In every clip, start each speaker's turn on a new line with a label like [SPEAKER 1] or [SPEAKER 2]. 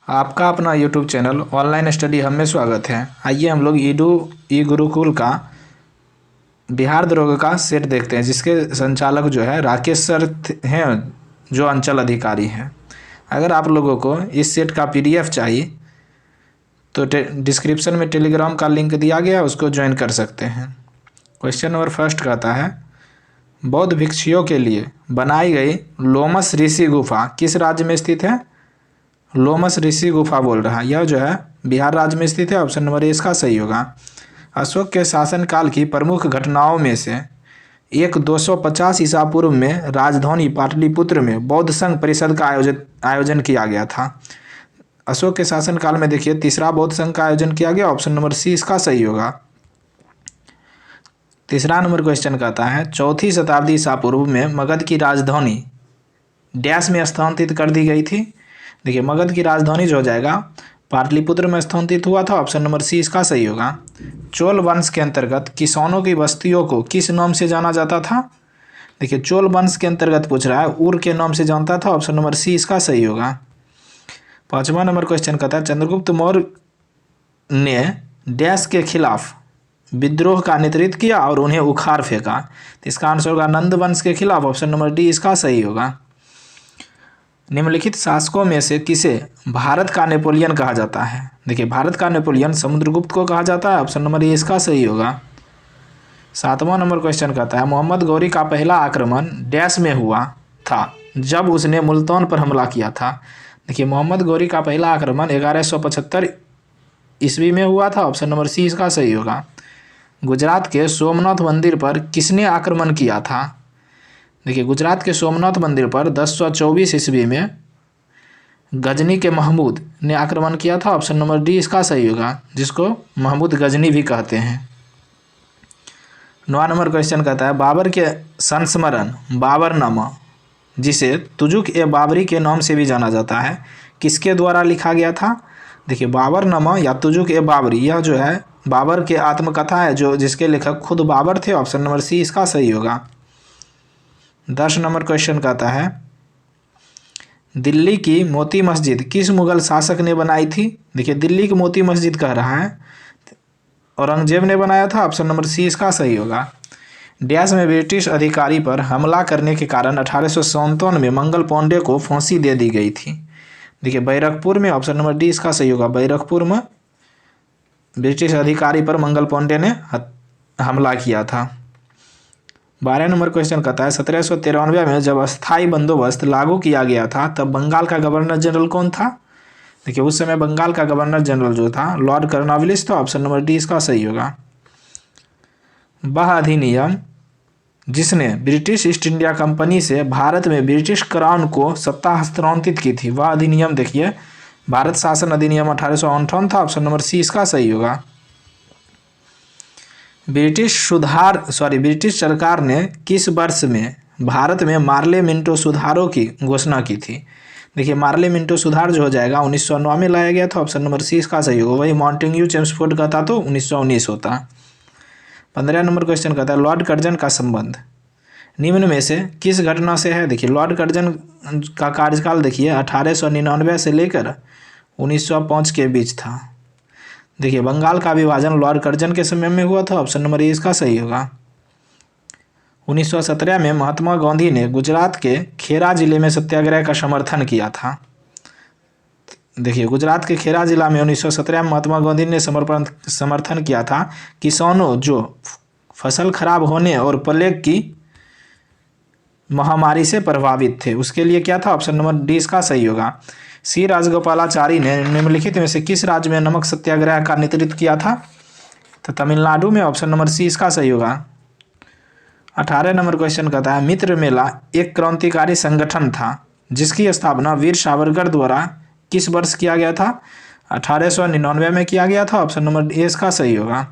[SPEAKER 1] आपका अपना YouTube channel online study hub में स्वागत है। आइए हम लोग ई गुरुकुल का बिहार दरोगा का सेट देखते हैं, जिसके संचालक जो है राकेश सर हैं, जो अंचल अधिकारी हैं। अगर आप लोगों को इस सेट का पीडीएफ चाहिए तो डिस्क्रिप्शन में टेलीग्राम का लिंक दिया गया है, उसको ज्वाइन कर सकते हैं। क्वेश्चन नंबर फर्स्ट कहता है, बौद्ध भिक्षुओं के लिए बनाई गई लोमस ऋषि गुफा किस राज्य में स्थित है? लोमस ऋषि गुफा बोल रहा है, यह जो है बिहार राज्य में स्थित है। ऑप्शन नंबर ए इसका सही होगा। अशोक के शासनकाल की प्रमुख घटनाओं में से एक 250 ईसा पूर्व में राजधानी पाटलिपुत्र में बौद्ध संघ परिषद का आयोजन किया गया था। अशोक के शासनकाल में देखिए तीसरा बौद्ध संघ का आयोजन किया गया। ऑप्शन नंबर सी इसका सही होगा। तीसरा नंबर क्वेश्चन कहता है, चौथी शताब्दी ईसा पूर्व में मगध की राजधानी डैश में स्थानांतरित कर दी गई थी। देखिए मगध की राजधानी जो हो जाएगा पाटलिपुत्र में स्थानांतरित हुआ था। ऑप्शन नंबर सी इसका सही होगा। चोल वंश के अंतर्गत किसानों की बस्तियों को किस नाम से जाना जाता था? देखिए चोल वंश के अंतर्गत पूछ रहा है, उर के नाम से जानता था। ऑप्शन नंबर सी इसका सही होगा। पांचवा नंबर क्वेश्चन कहता है, चंद्रगुप्त मौर्य ने डैश के खिलाफ विद्रोह का नेतृत्व किया और उन्हें उखाड़ फेंका। तो इसका आंसर होगा नंद वंश के खिलाफ। ऑप्शन नंबर डी इसका सही होगा। निम्नलिखित शासकों में से किसे भारत का नेपोलियन कहा जाता है? देखिए भारत का नेपोलियन समुद्रगुप्त को कहा जाता है। ऑप्शन नंबर ए इसका सही होगा। सातवां नंबर क्वेश्चन कहता है, मोहम्मद गौरी का पहला आक्रमण डैश में हुआ था जब उसने मुल्तान पर हमला किया था। देखिए मोहम्मद गौरी का पहला आक्रमण 1175 ईस्वी में हुआ था। ऑप्शन नंबर सी इसका सही होगा। गुजरात के सोमनाथ मंदिर पर किसने आक्रमण किया था? देखिए गुजरात के सोमनाथ मंदिर पर 1024 ईस्वी में गजनी के महमूद ने आक्रमण किया था। ऑप्शन नंबर डी इसका सही होगा, जिसको महमूद गजनी भी कहते हैं। 9वां नंबर क्वेश्चन कहता है, बाबर के संस्मरण बाबरनामा, जिसे तुजुक ए बाबरी के नाम से भी जाना जाता है, किसके द्वारा लिखा गया था? देखिए बाबरनामा या तुजुक ए बाबरी यह जो है बाबर के आत्मकथा है, जो जिसके लेखक खुद बाबर थे। ऑप्शन नंबर सी इसका सही होगा। 10 नंबर क्वेश्चन कहता है, दिल्ली की मोती मस्जिद किस मुगल शासक ने बनाई थी? देखिए दिल्ली की मोती मस्जिद कह रहा है औरंगजेब ने बनाया था। ऑप्शन नंबर सी इसका सही होगा। डैश में ब्रिटिश अधिकारी पर हमला करने के कारण 1857 में मंगल पांडे को फांसी दे दी गई थी। देखिए बैरकपुर में। ऑप्शन नंबर डी इसका सही होगा। बैरकपुर में ब्रिटिश अधिकारी पर मंगल पांडे ने हमला किया था। 12 नंबर क्वेश्चन कहता है, 1793 में जब अस्थायी बंदोबस्त लागू किया गया था तब बंगाल का गवर्नर जनरल कौन था? देखिए उस समय बंगाल का गवर्नर जनरल जो था लॉर्ड कर्नवालिस था। ऑप्शन नंबर डी इसका सही होगा। वह अधिनियम जिसने ब्रिटिश ईस्ट इंडिया कंपनी से भारत में ब्रिटिश क्राउन को सत्ता हस्तांतरित की थी, वह अधिनियम देखिए भारत शासन अधिनियम 1858 था। ऑप्शन नंबर सी इसका सही होगा। ब्रिटिश सरकार ने किस वर्ष में भारत में मार्ले मिंटो सुधारों की घोषणा की थी? देखिए मार्ले मिंटो सुधार जो हो जाएगा 1909 में लाया गया था। ऑप्शन नंबर सी इसका सही होगा। वही मॉन्टेग्यू चेम्सफोर्ड का था तो 1919 होता। 15 नंबर क्वेश्चन कहता है, लॉर्ड कर्जन का संबंध निम्न में से किस घटना से है? देखिए लॉर्ड कर्जन का कार्यकाल देखिए 1899 से लेकर 1905 के बीच था। देखिए बंगाल का विभाजन लॉर्ड कर्जन के समय में हुआ था। ऑप्शन नंबर ए इसका सही होगा। 1917 में महात्मा गांधी ने गुजरात के खेरा जिले में सत्याग्रह का समर्थन किया था। देखिए गुजरात के खेरा जिला में 1917 में महात्मा गांधी ने समर्थन किया था। किसानों जो फसल खराब होने और प्लेग की महामारी से प्रभावित थे, उसके लिए क्या था? ऑप्शन नंबर डी इसका सही होगा। सी राजगोपालाचारी ने निम्नलिखित में से किस राज्य में नमक सत्याग्रह का नेतृत्व किया था? तो तमिलनाडु में। ऑप्शन नंबर सी इसका सही होगा। 18 नंबर क्वेश्चन कहता है, मित्र मेला एक क्रांतिकारी संगठन था जिसकी स्थापना वीर सावरकर द्वारा किस वर्ष किया गया था? 1899 में किया गया था। ऑप्शन नंबर ए इसका सही होगा।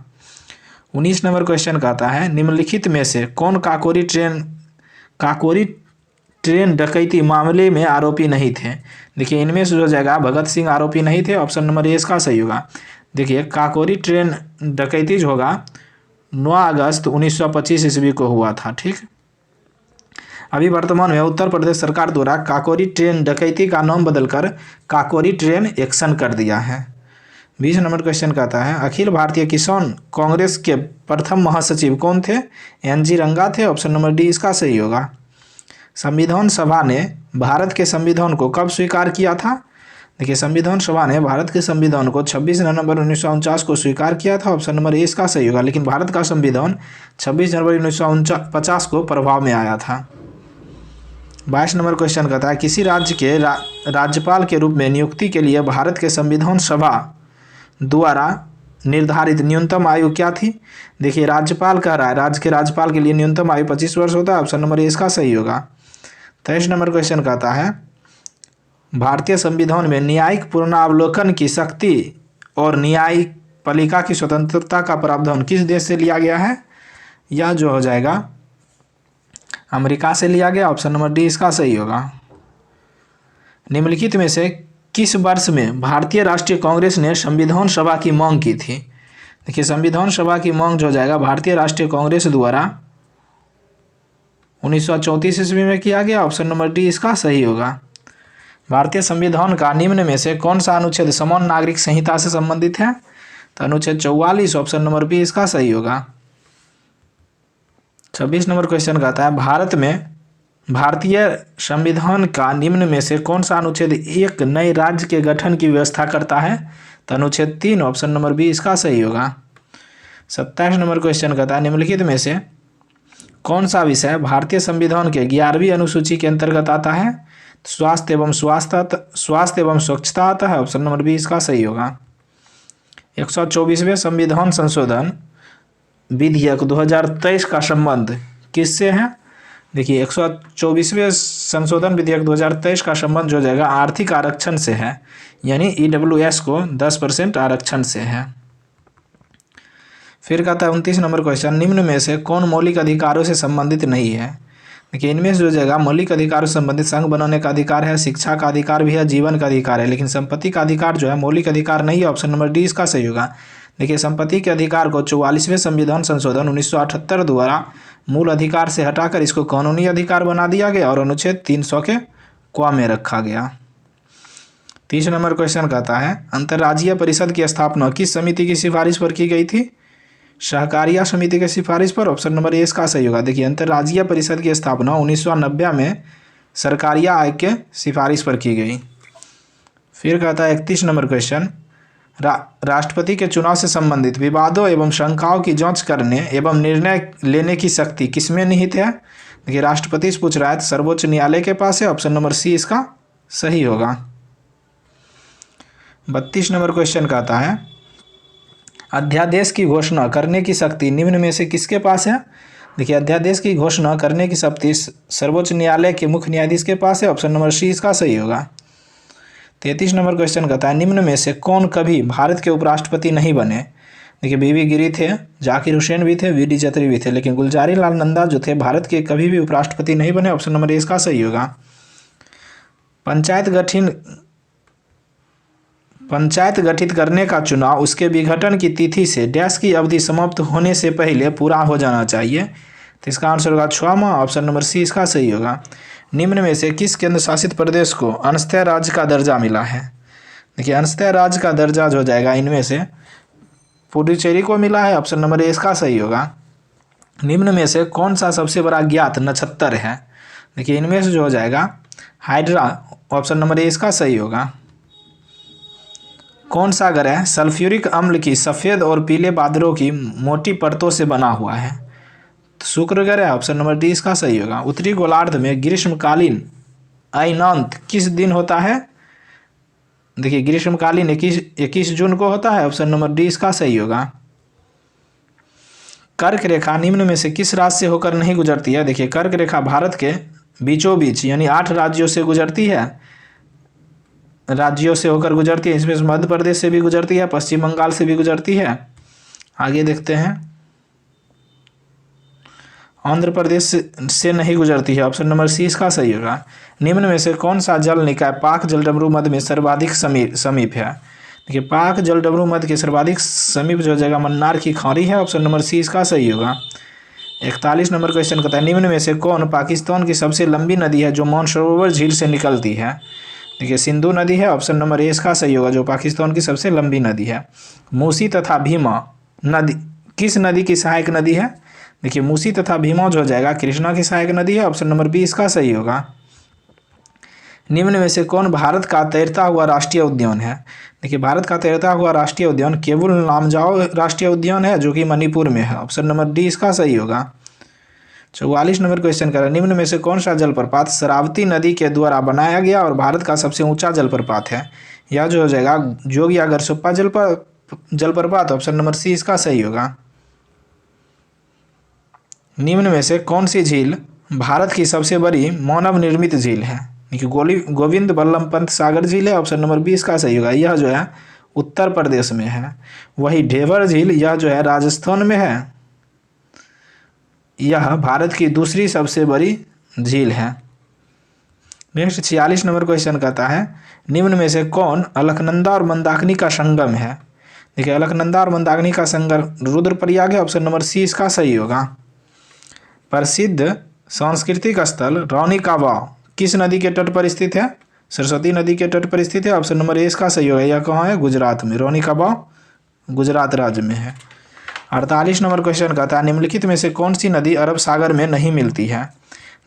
[SPEAKER 1] 19 नंबर क्वेश्चन कहता है, निम्नलिखित में से कौन काकोरी ट्रेन डकैती मामले में आरोपी नहीं थे? देखिए इनमें से हो जाएगा भगत सिंह आरोपी नहीं थे। ऑप्शन नंबर ए इसका सही होगा। देखिए काकोरी ट्रेन डकैती जो होगा 9 अगस्त 1925 ईस्वी को हुआ था। ठीक, अभी वर्तमान में उत्तर प्रदेश सरकार द्वारा काकोरी ट्रेन डकैती का नाम बदलकर काकोरी ट्रेन एक्शन कर दिया है। 20 नंबर क्वेश्चन कहता है अखिल भारतीय किसान कांग्रेस के प्रथम महासचिव कौन थे? NG रंगा थे। ऑप्शन नंबर डी इसका सही होगा। संविधान सभा ने भारत के संविधान को कब स्वीकार किया था? देखिए, संविधान सभा ने भारत के संविधान को 26 नवंबर 1949 को स्वीकार किया था। ऑप्शन नंबर ए इसका सही होगा। लेकिन भारत का संविधान 26 जनवरी 1950 को प्रभाव में आया था। 22 नंबर क्वेश्चन कहता है किसी राज्य के राज्यपाल के रूप में नियुक्ति के लिए भारत के संविधान सभा द्वारा निर्धारित न्यूनतम आयु क्या थी? देखिए, राज्यपाल कह रहा है राज्य के राज्यपाल के लिए न्यूनतम आयु 25 वर्ष होता है। ऑप्शन नंबर ए इसका सही होगा। 23 नंबर क्वेश्चन कहता है भारतीय संविधान में न्यायिक पुनरावलोकन की शक्ति और न्यायिक पालिका की स्वतंत्रता का प्रावधान किस देश से लिया गया है? यह जो हो जाएगा अमेरिका से लिया गया। ऑप्शन नंबर डी इसका सही होगा। निम्नलिखित में से किस वर्ष में भारतीय राष्ट्रीय कांग्रेस ने संविधान सभा की मांग की थी? देखिए, संविधान सभा की मांग जो हो जाएगा भारतीय राष्ट्रीय कांग्रेस द्वारा 1934 ईस्वी में किया गया। ऑप्शन नंबर डी इसका सही होगा। भारतीय संविधान का निम्न में से कौन सा अनुच्छेद समान नागरिक संहिता से संबंधित है? तो अनुच्छेद 44। ऑप्शन नंबर बी इसका सही होगा। 26 नंबर क्वेश्चन कहता है भारत में भारतीय संविधान का निम्न में से कौन सा अनुच्छेद एक नए राज्य के गठन की व्यवस्था करता है? तो अनुच्छेद 3। ऑप्शन नंबर बी इसका सही होगा। 27 नंबर क्वेश्चन कहता है निम्नलिखित में से कौन सा विषय भारतीय संविधान के 11वीं अनुसूची के अंतर्गत आता है? स्वास्थ्य एवं स्वच्छता आता है। ऑप्शन नंबर बी इसका सही होगा। 124वें संविधान संशोधन विधेयक 2023 का संबंध किससे है? देखिए, 124वें संशोधन विधेयक 2023 का संबंध जो जाएगा आर्थिक आरक्षण से है, यानी EWS को 10% आरक्षण से है। फिर कहता है 29 नंबर क्वेश्चन निम्न में से कौन मौलिक अधिकारों से संबंधित नहीं है? देखिए, इनमें से जो जाएगा मौलिक अधिकारों से संबंधित संघ बनाने का अधिकार है, शिक्षा का अधिकार भी है, जीवन का अधिकार है, लेकिन संपत्ति का अधिकार जो है मौलिक अधिकार नहीं है। ऑप्शन नंबर डी इसका सही होगा। देखिए, संपत्ति के अधिकार को 44वें संविधान संशोधन 1978 द्वारा मूल अधिकार से हटाकर इसको कानूनी अधिकार बना दिया गया और अनुच्छेद 300 के क में रखा गया। 30 नंबर क्वेश्चन कहता है अंतर्राज्यीय परिषद की स्थापना किस समिति की सिफारिश पर की गई थी? सहकारिता समिति की सिफारिश पर। ऑप्शन नंबर ए इसका सही होगा। देखिए, अंतर्राज्यीय परिषद की स्थापना 1990 में सहकारिता आयोग के सिफारिश पर की गई। फिर कहता है 31 नंबर क्वेश्चन राष्ट्रपति के चुनाव से संबंधित विवादों एवं शंकाओं की जांच करने एवं निर्णय लेने की शक्ति किसमें निहित है? देखिए, राष्ट्रपति से पूछ रहा है तो सर्वोच्च न्यायालय के पास है। ऑप्शन नंबर सी इसका सही होगा। 32 नंबर क्वेश्चन कहता है अध्यादेश की घोषणा करने की शक्ति निम्न में से किसके पास है? देखिए, अध्यादेश की घोषणा करने की शक्ति सर्वोच्च न्यायालय के मुख्य न्यायाधीश के पास है। ऑप्शन नंबर सी इसका सही होगा। 33 नंबर क्वेश्चन कहता है निम्न में से कौन कभी भारत के उपराष्ट्रपति नहीं बने? देखिए, बीवी गिरी थे, जाकिर हुसैन भी थे, वीडी चतरी भी थे, लेकिन गुलजारी लाल नंदा जो थे भारत के कभी भी उपराष्ट्रपति नहीं बने। ऑप्शन नंबर ए इसका सही होगा। पंचायत गठित करने का चुनाव उसके विघटन की तिथि से डैश की अवधि समाप्त होने से पहले पूरा हो जाना चाहिए। तो इसका आंसर होगा 6 माह। ऑप्शन नंबर सी इसका सही होगा। निम्न में से किस केंद्र शासित प्रदेश को अंशतः राज्य का दर्जा मिला है? देखिए, अंशतः राज्य का दर्जा जो हो जाएगा इनमें से पुडुचेरी को मिला है। ऑप्शन नंबर ए इसका सही होगा। निम्न में से कौन सा सबसे बड़ा ज्ञात नक्षत्र है? देखिए, इनमें से जो हो जाएगा हाइड्रा। ऑप्शन नंबर ए इसका सही होगा। कौन सा ग्रह सल्फ्यूरिक अम्ल की सफ़ेद और पीले बादलों की मोटी परतों से बना हुआ है? तो शुक्र ग्रह। ऑप्शन नंबर डी इसका सही होगा। उत्तरी गोलार्ध में ग्रीष्मकालीन अयनांत किस दिन होता है? देखिए, ग्रीष्मकालीन 21 जून को होता है। ऑप्शन नंबर डी इसका सही होगा। कर्क रेखा निम्न में से किस राज्य से होकर नहीं गुजरती है? देखिए, कर्क रेखा भारत के बीचों बीच यानी 8 राज्यों से गुजरती है, राज्यों से होकर गुजरती है। इसमें मध्य प्रदेश से भी गुजरती है, पश्चिम बंगाल से भी गुजरती है। आगे देखते हैं, आंध्र प्रदेश से नहीं गुजरती है। ऑप्शन नंबर सी इसका सही होगा। निम्न में से कौन सा जल निकाय पाक जलडमरू मध्य में सर्वाधिक समीप है? देखिए, पाक जलडमरू मध्य के सर्वाधिक समीप जो जगह मन्नार की खाड़ी है। ऑप्शन नंबर सी इसका सही होगा। 41 नंबर क्वेश्चन कहता है निम्न में से कौन पाकिस्तान की सबसे लंबी नदी है जो मानसरोवर झील से निकलती है। देखिए सिंधु नदी है, ऑप्शन नंबर ए इसका सही होगा, जो पाकिस्तान की सबसे लंबी नदी है। मूसी तथा भीमा नदी किस नदी की सहायक नदी है। देखिए मूसी तथा भीमा जो हो जाएगा कृष्णा की सहायक नदी है, ऑप्शन नंबर बी इसका सही होगा। निम्न में से कौन भारत का तैरता हुआ राष्ट्रीय उद्यान है। देखिए भारत का तैरता हुआ राष्ट्रीय उद्यान केवल नामजाओ राष्ट्रीय उद्यान है जो कि मणिपुर में है, ऑप्शन नंबर डी इसका सही होगा। 44 नंबर क्वेश्चन कर रहा है निम्न में से कौन सा जलप्रपात शरावती नदी के द्वारा बनाया गया और भारत का सबसे ऊंचा जलप्रपात है। यह जो हो जाएगा जोगी अगरसुप्पा जलप्रपात, ऑप्शन नंबर सी इसका सही होगा। निम्न में से कौन सी झील भारत की सबसे बड़ी मानव निर्मित झील है। देखिए गोविंद बल्लभ पंत सागर झील है, ऑप्शन नंबर बी इसका सही होगा। यह जो है उत्तर प्रदेश में है। वही ढेबर झील यह जो है राजस्थान में है। यह भारत की दूसरी सबसे बड़ी झील है। नेक्स्ट 46 नंबर क्वेश्चन कहता है निम्न में से कौन अलकनंदा और मंदाकिनी का संगम है। देखिए अलकनंदा और मंदाकिनी का संगम रुद्रप्रयाग है, ऑप्शन नंबर सी इसका सही होगा। प्रसिद्ध सांस्कृतिक स्थल रौनी का वाव किस नदी के तट पर स्थित है। सरस्वती नदी के तट पर स्थित है, ऑप्शन नंबर ए इसका सही होगा। यह कहाँ है, गुजरात में। रौनी का वाव गुजरात राज्य में है। 48 नंबर क्वेश्चन कहता है निम्नलिखित में से कौन सी नदी अरब सागर में नहीं मिलती है।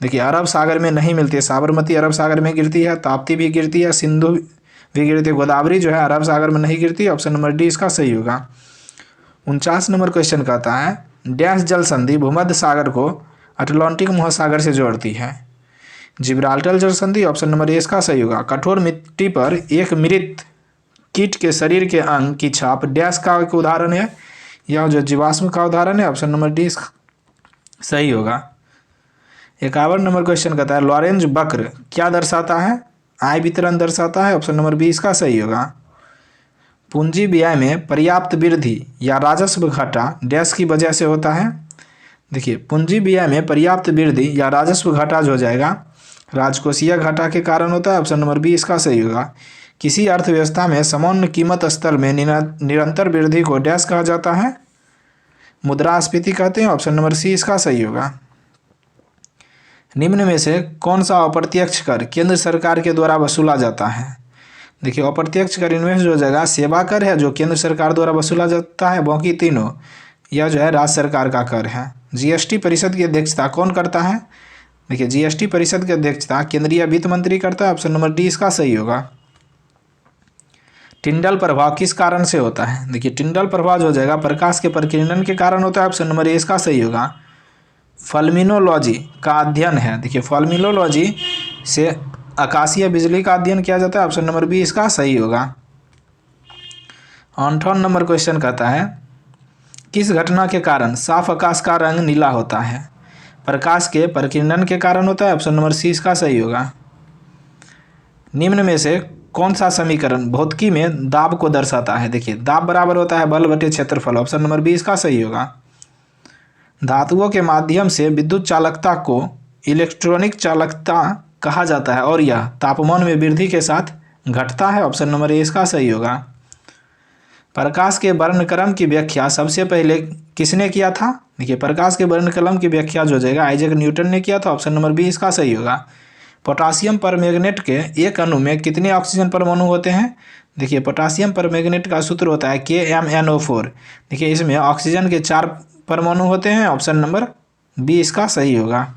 [SPEAKER 1] देखिए अरब सागर में नहीं मिलती है, साबरमती अरब सागर में गिरती है, ताप्ती भी गिरती है, सिंधु भी गिरती है, गोदावरी जो है अरब सागर में नहीं गिरती, ऑप्शन नंबर डी इसका सही होगा। 49 नंबर क्वेश्चन कहता है डैश जल संधि भूमध्य सागर को अटलांटिक महासागर से जोड़ती है। जिब्राल्टर जल संधि, ऑप्शन नंबर ए इसका सही होगा। कठोर मिट्टी पर एक मृत कीट के शरीर के अंग की छाप डैश का एक उदाहरण है। यह जो जीवाश्म का उदाहरण है, ऑप्शन नंबर डी सही होगा। 51 नंबर क्वेश्चन कहता है लॉरेंज वक्र क्या दर्शाता है। आय वितरण दर्शाता है, ऑप्शन नंबर बी इसका सही होगा। पूंजी व्यय में पर्याप्त वृद्धि या राजस्व घटा डैश की वजह से होता है। देखिए पूंजी व्यय में पर्याप्त वृद्धि या राजस्व घटा जो हो जाएगा राजकोषीय घाटा के कारण होता है, ऑप्शन नंबर बी इसका सही होगा। किसी अर्थव्यवस्था में सामान्य कीमत स्तर में निरंतर वृद्धि को डैश कहा जाता है, मुद्रास्फीति कहते हैं, ऑप्शन नंबर सी इसका सही होगा। निम्न में से कौन सा अप्रत्यक्ष कर केंद्र सरकार के द्वारा वसूला जाता है। देखिए अप्रत्यक्ष कर इनमें जो हो जाएगा सेवा कर है जो केंद्र सरकार द्वारा वसूला जाता है, बाकी तीनों यह जो है राज्य सरकार का कर है। जीएसटी परिषद की अध्यक्षता कौन करता है। देखिए जीएसटी परिषद की अध्यक्षता केंद्रीय वित्त मंत्री करता है, ऑप्शन नंबर डी इसका सही होगा। टिंडल प्रभाव किस कारण से होता है। देखिए टिंडल प्रभाव जो हो जाएगा प्रकाश के परिकिरणन के कारण होता है, ऑप्शन नंबर ए इसका सही होगा। फल्मिनोलॉजी का अध्ययन है। देखिए फल्मिनोलॉजी से आकाशीय बिजली का अध्ययन किया जाता है, ऑप्शन नंबर बी इसका सही होगा। 58 नंबर क्वेश्चन कहता है किस घटना के कारण साफ आकाश का रंग नीला होता है। प्रकाश के परिकिरणन के कारण होता है, ऑप्शन नंबर सी इसका सही होगा। निम्न में से कौन सा समीकरण भौतिकी में दाब को दर्शाता है। देखिए दाब बराबर होता है बल बटे क्षेत्रफल, ऑप्शन नंबर बी इसका सही होगा। धातुओं के माध्यम से विद्युत चालकता को इलेक्ट्रॉनिक चालकता कहा जाता है और यह तापमान में वृद्धि के साथ घटता है, ऑप्शन नंबर ए इसका सही होगा। प्रकाश के वर्णक्रम की व्याख्या सबसे पहले किसने किया था। देखिए प्रकाश के वर्णक्रम की व्याख्या जो हो जाएगा आइजैक न्यूटन ने किया था, ऑप्शन नंबर बी इसका सही होगा। पोटासियम परमैंगनेट के एक अणु में कितने ऑक्सीजन परमाणु होते हैं। देखिए पोटासियम परमैंगनेट का सूत्र होता है KMnO4। देखिए इसमें ऑक्सीजन के 4 परमाणु होते हैं, ऑप्शन नंबर बी इसका सही होगा।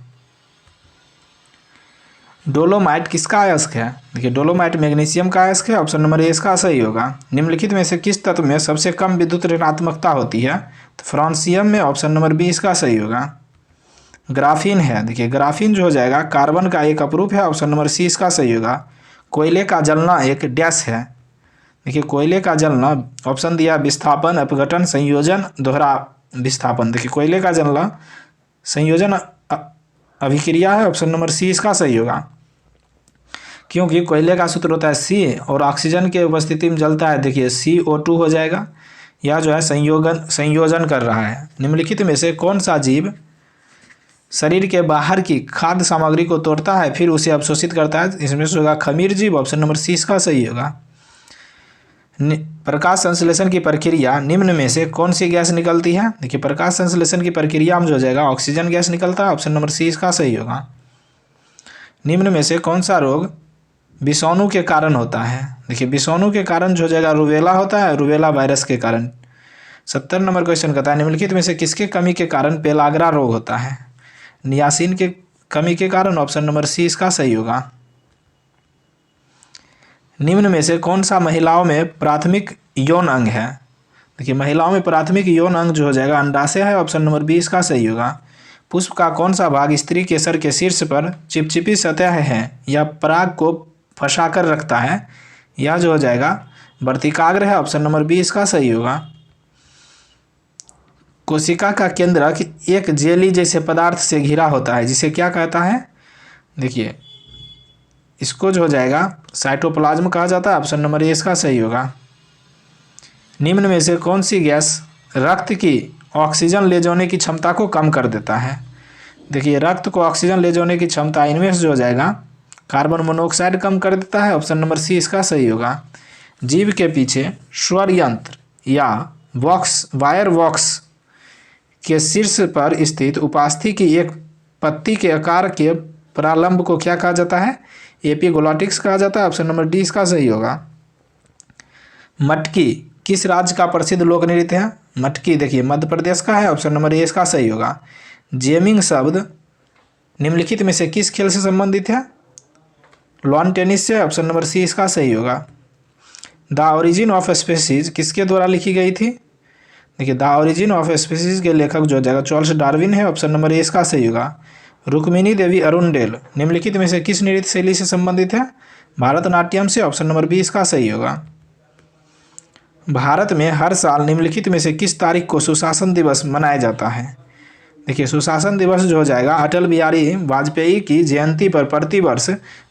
[SPEAKER 1] डोलोमाइट किसका अयस्क है। देखिए डोलोमाइट मैग्नीशियम का अयस्क है, ऑप्शन नंबर ए इसका सही होगा। निम्नलिखित में से किस तत्व में सबसे कम विद्युत ऋणात्मकता होती है। तो फ्रांसियम में, ऑप्शन नंबर बी इसका सही होगा। ग्राफीन है। देखिए ग्राफीन जो हो जाएगा कार्बन का एक अपरूप है, ऑप्शन नंबर सी इसका सही होगा। कोयले का जलना एक डैश है। देखिए कोयले का जलना ऑप्शन दिया विस्थापन, अपघटन, संयोजन, दोहरा विस्थापन। देखिए कोयले का जलना संयोजन अभिक्रिया है, ऑप्शन नंबर सी इसका सही होगा। क्योंकि कोयले का सूत्र होता है सी और ऑक्सीजन के उपस्थिति में जलता है, देखिए CO2 हो जाएगा। यह जो है संयोजन कर रहा है। निम्नलिखित में से कौन सा जीव शरीर के बाहर की खाद्य सामग्री को तोड़ता है फिर उसे अवशोषित करता है। इसमें से होगा खमीर जीव, ऑप्शन नंबर सी इसका सही होगा। प्रकाश संश्लेषण की प्रक्रिया निम्न में से कौन सी गैस निकलती है? देखिए प्रकाश संश्लेषण की प्रक्रिया में जो हो जाएगा ऑक्सीजन गैस निकलता है। ऑप्शन नंबर सी इसका सही होगा। निम्न में से कौन सा रोग विषाणु के कारण होता है? देखिए विषाणु के कारण जो हो जाएगा रूबेला होता है, रूबेला वायरस के कारण। 70 नंबर क्वेश्चन कहता है निम्नलिखित में से किसके कमी के कारण पेलाग्रा रोग होता है? नियासिन के कमी के कारण। ऑप्शन नंबर सी इसका सही होगा। निम्न में से कौन सा महिलाओं में प्राथमिक यौन अंग है? देखिए महिलाओं में प्राथमिक यौन अंग जो हो जाएगा अंडाशय है। ऑप्शन नंबर बी इसका सही होगा। पुष्प का कौन सा भाग स्त्री केसर के शीर्ष पर चिपचिपी सतह है या पराग को फंसा कर रखता है? यह जो हो जाएगा वर्तिकाग्र है। ऑप्शन नंबर बी इसका सही होगा। कोशिका का केंद्रक एक जेली जैसे पदार्थ से घिरा होता है जिसे क्या कहता है? देखिए इसको जो हो जाएगा साइटोप्लाज्म कहा जाता है। ऑप्शन नंबर ए इसका सही होगा। निम्न में से कौन सी गैस रक्त की ऑक्सीजन ले जाने की क्षमता को कम कर देता है? देखिए रक्त को ऑक्सीजन ले जाने की क्षमता इनमें से जो हो जाएगा कार्बन मोनोऑक्साइड कम कर देता है। ऑप्शन नंबर सी इसका सही होगा। जीव के पीछे स्वर यंत्र या वायर बॉक्स के शीर्ष पर स्थित उपास्थि की एक पत्ती के आकार के प्रालंब को क्या कहा जाता है? एपिग्लोटिक्स कहा जाता है। ऑप्शन नंबर डी इसका सही होगा। मटकी किस राज्य का प्रसिद्ध लोक नृत्य है? मटकी देखिए मध्य प्रदेश का है। ऑप्शन नंबर ए इसका सही होगा। जेमिंग शब्द निम्नलिखित में से किस खेल से संबंधित है? लॉन टेनिस से। ऑप्शन नंबर सी इसका सही होगा। द ओरिजिन ऑफ स्पीसीज किसके द्वारा लिखी गई थी? देखिए द ओरिजिन ऑफ स्पीसीज के लेखक जो हो जाएगा चार्ल्स डार्विन है। ऑप्शन नंबर ए इसका सही होगा। रुक्मिणी देवी अरुणडेल निम्नलिखित में से किस नृत्य शैली से संबंधित है? भारतनाट्यम से। ऑप्शन नंबर बी इसका सही होगा। भारत में हर साल निम्नलिखित में से किस तारीख को सुशासन दिवस मनाया जाता है? देखिए सुशासन दिवस जो हो जाएगा अटल बिहारी वाजपेयी की जयंती पर प्रतिवर्ष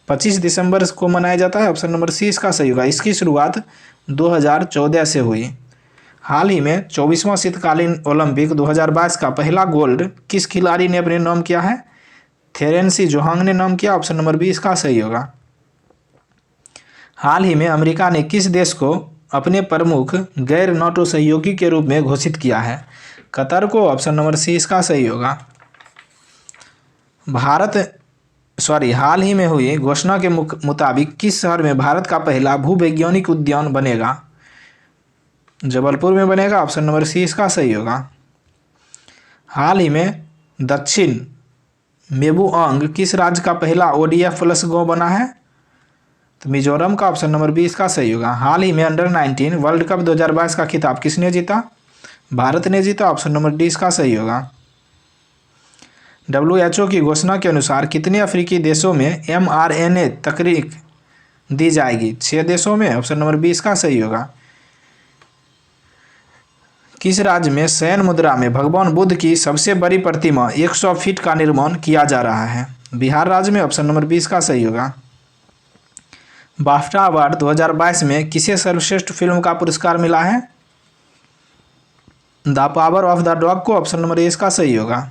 [SPEAKER 1] 25 दिसंबर को मनाया जाता है। ऑप्शन नंबर सी इसका सही होगा। इसकी शुरुआत 2014 से हुई। हाल ही में 24वां शीतकालीन ओलंपिक 2022 का पहला गोल्ड किस खिलाड़ी ने अपने नाम किया है? थेरेंसी जोहांग ने नाम किया। ऑप्शन नंबर बी इसका सही होगा। हाल ही में अमेरिका ने किस देश को अपने प्रमुख गैर नाटो सहयोगी के रूप में घोषित किया है? कतर को। ऑप्शन नंबर सी इसका सही होगा। हाल ही में हुई घोषणा के मुताबिक किस शहर में भारत का पहला भूवैज्ञानिक उद्यान बनेगा? जबलपुर में बनेगा। ऑप्शन नंबर सी इसका सही होगा। हाल ही में दक्षिण मेबुआंग किस राज्य का पहला ODF प्लस गाँव बना है? तो मिजोरम का। ऑप्शन नंबर बी इसका सही होगा। हाल ही में अंडर-19 वर्ल्ड कप 2022 का खिताब किसने जीता? भारत ने जीता। ऑप्शन नंबर डी इसका सही होगा। WHO की घोषणा के अनुसार कितने अफ्रीकी देशों में mRNA तकनीक दी जाएगी? 6 देशों में। ऑप्शन नंबर बी इसका सही होगा। किस राज्य में शयन मुद्रा में भगवान बुद्ध की सबसे बड़ी प्रतिमा 100 फीट का निर्माण किया जा रहा है? बिहार राज्य में। ऑप्शन नंबर 20 का सही होगा। बाफ्टा अवार्ड 2022 में किसे सर्वश्रेष्ठ फिल्म का पुरस्कार मिला है? The power of the dog को। ऑप्शन नंबर ए इसका सही होगा।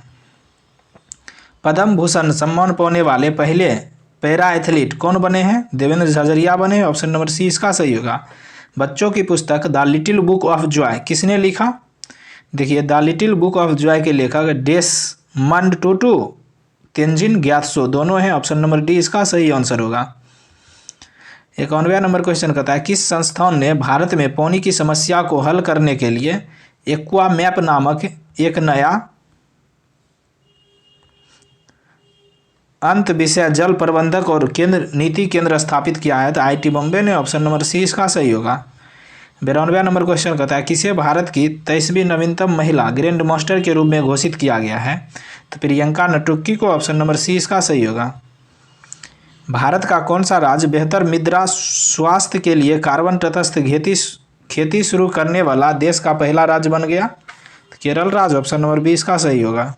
[SPEAKER 1] पद्म भूषण सम्मान पाने वाले पहले पैरा एथलीट कौन बने हैं? देवेंद्र झाझरिया बने। ऑप्शन नंबर सी इसका सही होगा। बच्चों की पुस्तक the little book of Joy किसने लिखा? देखिए the little book of Joy के लेखक डेसमंड टूटू, तेंजिन ग्यात्सो दोनों हैं। ऑप्शन नंबर डी इसका सही आंसर होगा। 51वां नंबर क्वेश्चन कहता है किस संस्थान ने भारत में पानी की समस्या को हल करने के लिए एक्वा मैप नामक एक नया अंत विषय जल प्रबंधक और नीति केंद्र स्थापित किया है? तो IIT बॉम्बे ने। ऑप्शन नंबर सी इसका सही होगा। 92वां नंबर क्वेश्चन कहता है किसे भारत की 23वीं नवीनतम महिला ग्रैंड मास्टर के रूप में घोषित किया गया है? तो प्रियंका नटुक्की को। ऑप्शन नंबर सी इसका सही होगा। भारत का कौन सा राज्य बेहतर मृदा स्वास्थ्य के लिए कार्बन तटस्थ खेती शुरू करने वाला देश का पहला राज्य बन गया? तो केरल राज्य। ऑप्शन नंबर बी इसका सही होगा।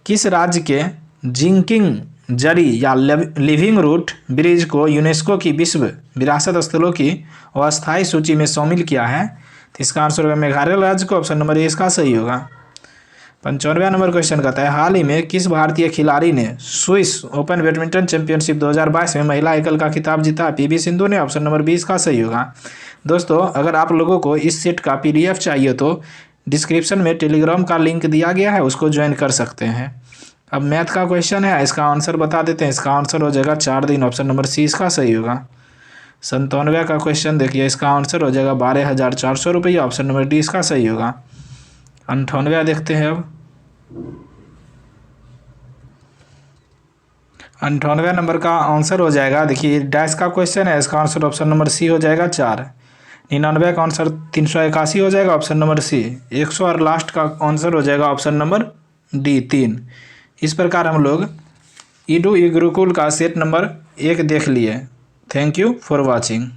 [SPEAKER 1] किस राज्य के जिंकिंग जरी या लिविंग रूट ब्रिज को यूनेस्को की विश्व विरासत स्थलों की अस्थायी सूची में शामिल किया है? तो इसका आंसर होगा मेघालय राज्य को। ऑप्शन नंबर ए इसका सही होगा। 95वां नंबर क्वेश्चन कहता है हाल ही में किस भारतीय खिलाड़ी ने स्विस ओपन बैडमिंटन चैंपियनशिप 2022 में महिला एकल का खिताब जीता? PV सिंधु ने। ऑप्शन नंबर 20 का सही होगा। दोस्तों अगर आप लोगों को इस सेट का PDF चाहिए तो डिस्क्रिप्शन में टेलीग्राम का लिंक दिया गया है, उसको ज्वाइन कर सकते हैं। अब मैथ का क्वेश्चन है, इसका आंसर बता देते हैं। इसका आंसर हो जाएगा 4 दिन, ऑप्शन नंबर सी इसका सही होगा। 97 का क्वेश्चन देखिए, इसका आंसर हो जाएगा 12,400 रुपये, ऑप्शन नंबर डी इसका सही होगा। 98 देखते हैं अब। 98 नंबर का आंसर हो जाएगा, देखिए डैश का क्वेश्चन है, इसका आंसर ऑप्शन नंबर सी हो जाएगा 4। 99 का आंसर 381 हो जाएगा, ऑप्शन नंबर सी। 100 और लास्ट का आंसर हो जाएगा ऑप्शन नंबर डी 3। इस प्रकार हम लोग ईडू गुरुकुल का सेट नंबर 1 देख लिए। Thank you for watching.